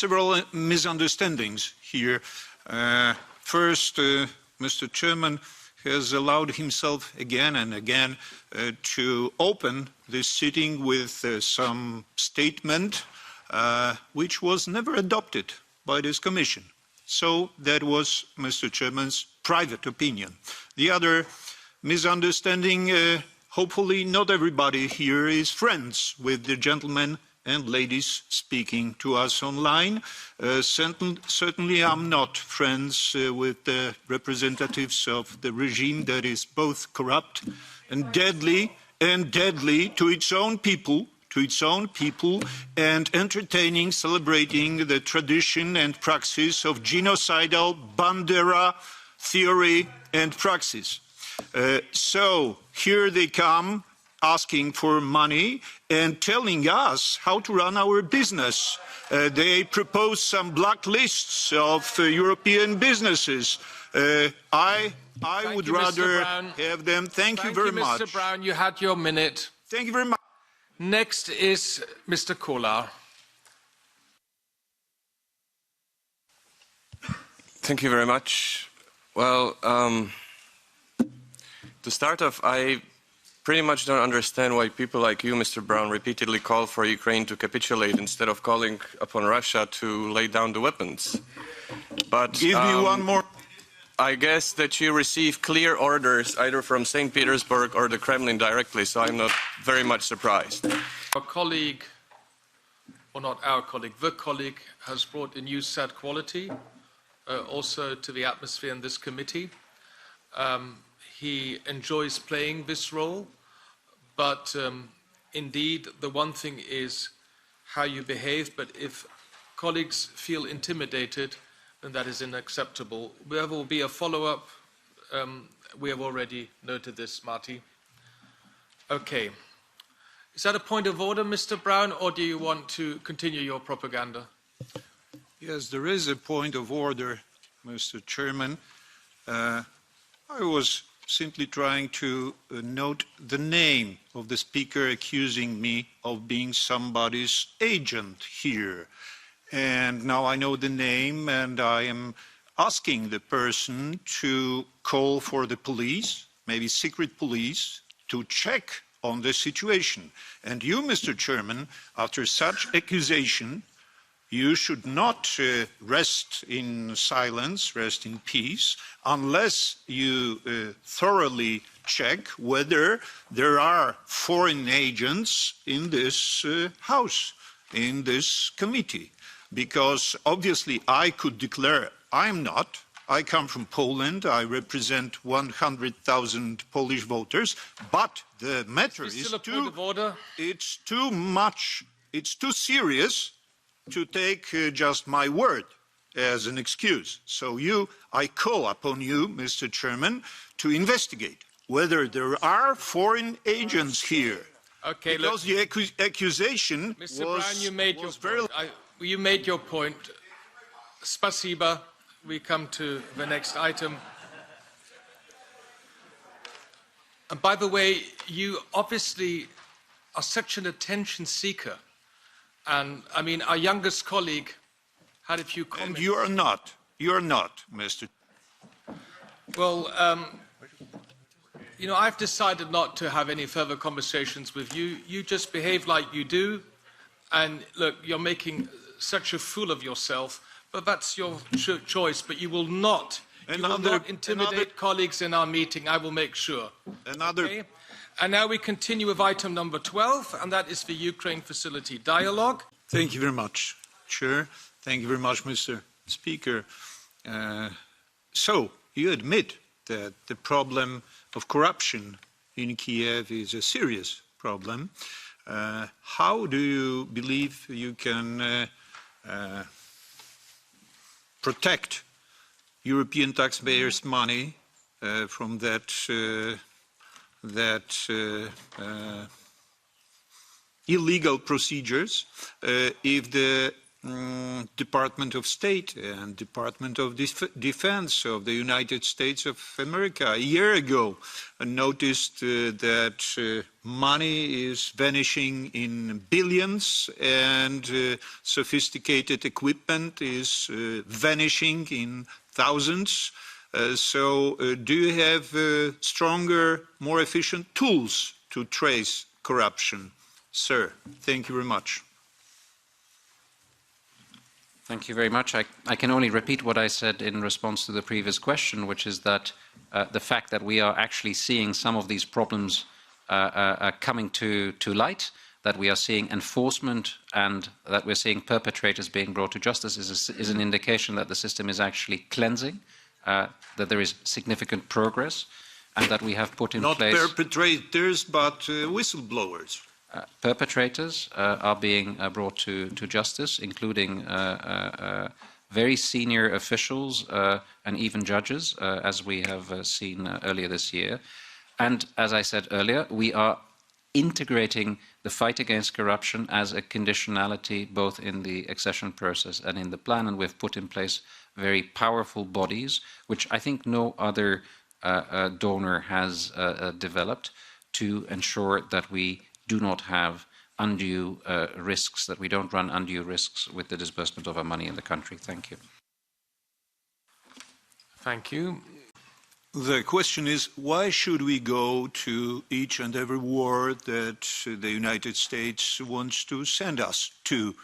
several misunderstandings here. First, Mr. Chairman has allowed himself again and again to open this sitting with some statement which was never adopted by this Commission. So that was Mr. Chairman's private opinion. The other misunderstanding, hopefully not everybody here is friends with the gentlemen and ladies speaking to us online. Certainly I'm not friends with the representatives of the regime that is both corrupt and deadly to its own people, and entertaining, celebrating the tradition and praxis of genocidal Bandera theory and praxis. So here they come asking for money and telling us how to run our business. They propose some blacklists of European businesses. I would rather have them. Thank you very much. Mr. Brown, you had your minute. Thank you very much. Next is Mr. Kolar. Thank you very much. Well, to start off, I pretty much don't understand why people like you, Mr. Brown, repeatedly call for Ukraine to capitulate instead of calling upon Russia to lay down the weapons. But give me one more. I guess that you receive clear orders either from St. Petersburg or the Kremlin directly, so I'm not very much surprised. Our colleague, or not our colleague, the colleague has brought a new sad quality also to the atmosphere in this committee. He enjoys playing this role, but indeed the one thing is how you behave, but if colleagues feel intimidated, then that is unacceptable. There will be a follow-up. We have already noted this, Marty. Okay. Is that a point of order, Mr. Brown, or do you want to continue your propaganda? Yes, there is a point of order, Mr. Chairman. I was simply trying to note the name of the speaker accusing me of being somebody's agent here. And now I know the name, and I am asking the person to call for the police, maybe secret police, to check on the situation. And you, Mr. Chairman, after such accusation, you should not rest in silence, rest in peace, unless you thoroughly check whether there are foreign agents in this House, in this committee. Because obviously I could declare I'm not. I come from Poland. I represent 100,000 Polish voters. But the matter is it's too much, it's too serious to take just my word as an excuse. So I call upon you, Mr. Chairman, to investigate whether there are foreign agents here. Okay, because the accusation Mr. was, Brown, you made was your very... point. You made your point. Spasiba. We come to the next item. And by the way, you obviously are such an attention seeker. And I mean, our youngest colleague had a few comments. And you are not. You are not, Mr. Well, you know, I've decided not to have any further conversations with you. You just behave like you do. And look, you're making such a fool of yourself, but that's your choice. But you will not intimidate colleagues in our meeting, I will make sure. Okay? And now we continue with item number 12, and that is the Ukraine Facility Dialogue. Thank you very much, Chair. Thank you very much, Mr. Speaker. So, you admit that the problem of corruption in Kiev is a serious problem. How do you believe you can protect European taxpayers' money from that illegal procedures if the Department of State and Department of Defense of the United States of America a year ago noticed that money is vanishing in billions and sophisticated equipment is vanishing in thousands. So do you have stronger, more efficient tools to trace corruption? Sir, thank you very much. Thank you very much. I can only repeat what I said in response to the previous question, which is that the fact that we are actually seeing some of these problems coming to light, that we are seeing enforcement and that we're seeing perpetrators being brought to justice is an indication that the system is actually cleansing, that there is significant progress, and that we have put in place... Not perpetrators, but whistleblowers. Perpetrators are being brought to justice, including very senior officials and even judges, as we have seen earlier this year. And as I said earlier, we are integrating the fight against corruption as a conditionality both in the accession process and in the plan, and we've put in place very powerful bodies, which I think no other donor has developed, to ensure that we do not have undue risks, that we don't run undue risks with the disbursement of our money in the country. Thank you. Thank you. The question is, why should we go to each and every war that the United States wants to send us to?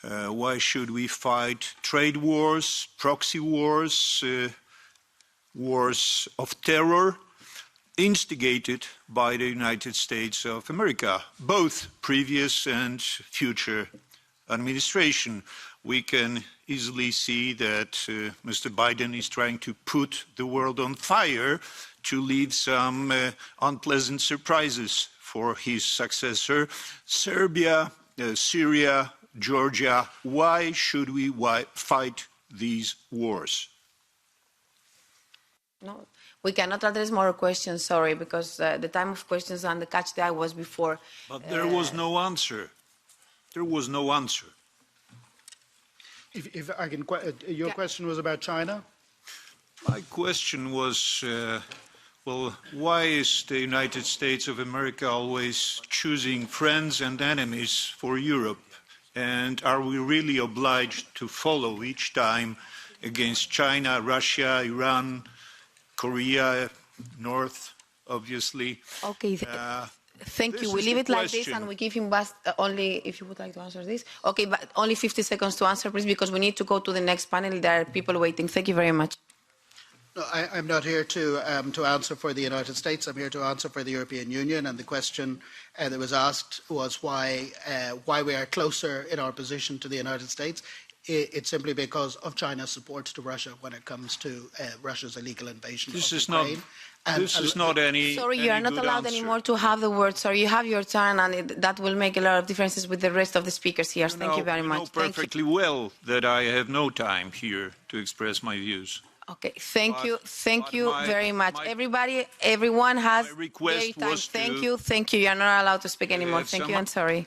Why should we fight trade wars, proxy wars, wars of terror, instigated by the United States of America, both previous and future administration? We can easily see that Mr. Biden is trying to put the world on fire to leave some unpleasant surprises for his successor. Serbia, Syria, Georgia, why should we fight these wars? No. We cannot address more questions, sorry, because the time of questions and the catch the eye was before. But there was no answer. There was no answer. If I can, your question was about China? My question was, well, why is the United States of America always choosing friends and enemies for Europe? And are we really obliged to follow each time against China, Russia, Iran, Korea, North, obviously? Okay, thank you. We leave it like this and we give him back only, if you would like to answer this. Okay, but only 50 seconds to answer, please, because we need to go to the next panel. There are people waiting. Thank you very much. No, I'm not here to answer for the United States. I'm here to answer for the European Union. And the question that was asked was why we are closer in our position to the United States. It's simply because of China's support to Russia when it comes to Russia's illegal invasion of Ukraine. This is not any. Sorry, you are not allowed anymore to have the word. Sorry, you have your turn, and that will make a lot of differences with the rest of the speakers here. Thank you very much. You know perfectly well that I have no time here to express my views. Okay, thank you very much. Everyone has their time. Thank you. You are not allowed to speak anymore. Thank you, and sorry.